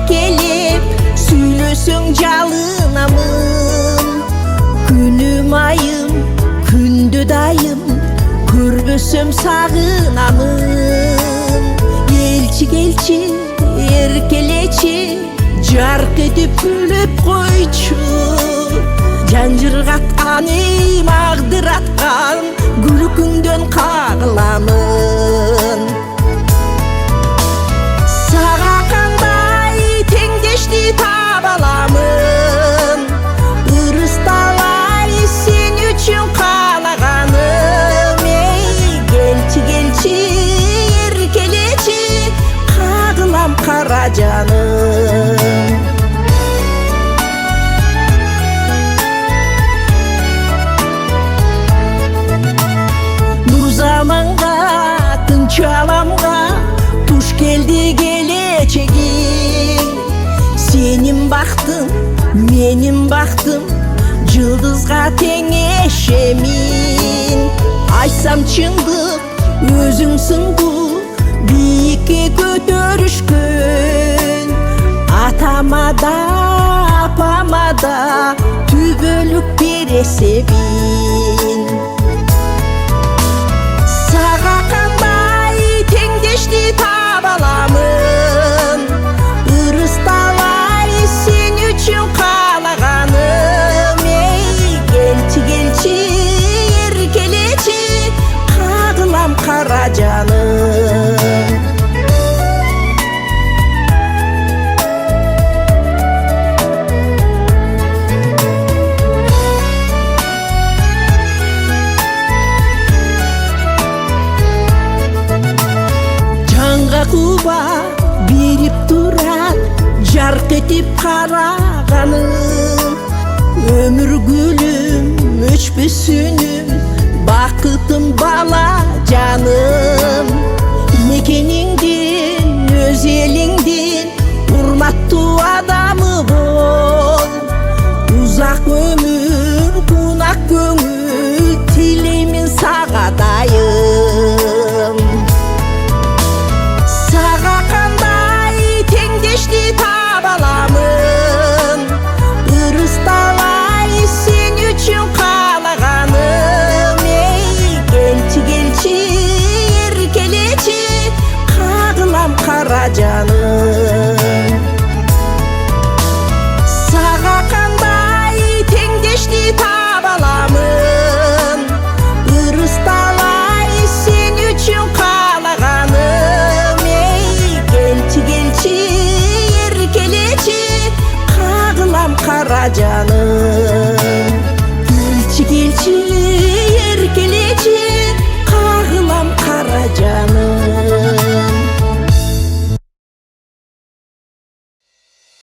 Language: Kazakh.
келіп сүйлөсөң жалынамын. Күнүм айым күндө дайым көрбөсөм сагынамын. Келчи келчи эркелечи жарк этип күлүп койчу. Жанжыргаткан магдыраткан күлкүңдөн кагыламын. Сага кандай теңдешти таба аламын. Ырысталай сен үчүн каалаганым. Келчи келчи эркелечи кагылам кара жаным. Заманга тынч аламга туш келди келечегим. Сенин бактың менин бактым жылдызга теңешемин. Айтсам чындык өзүңсүң бул бийикке көтөрүшкөн. Атама да апама да түбөлүк бересебин. Сага кандай теңдешти таба аламын. Ырысталай сен үчүн каалаганым. Келчи келчи эркелечи кагылам кара жаным. Куба берип турат жарк этип караганым. Өмүр гүлүм өчпөсүнүм бакытым бала жаным. Мекениңдин өз элиңдин урматтуу адамы бол. Узак өмүр кунак көңүл тилеймин сага дайым. Сага кандай теңдешти таба аламын. Ырысталай сен үчүн каалаганым. Келчи келчи эркелечи кагылам кара жаным. Сага кандай теңдешти таба аламын. Ырысталай сен үчүн каалаганым. Келчи эркелечи кагылам кара жаным.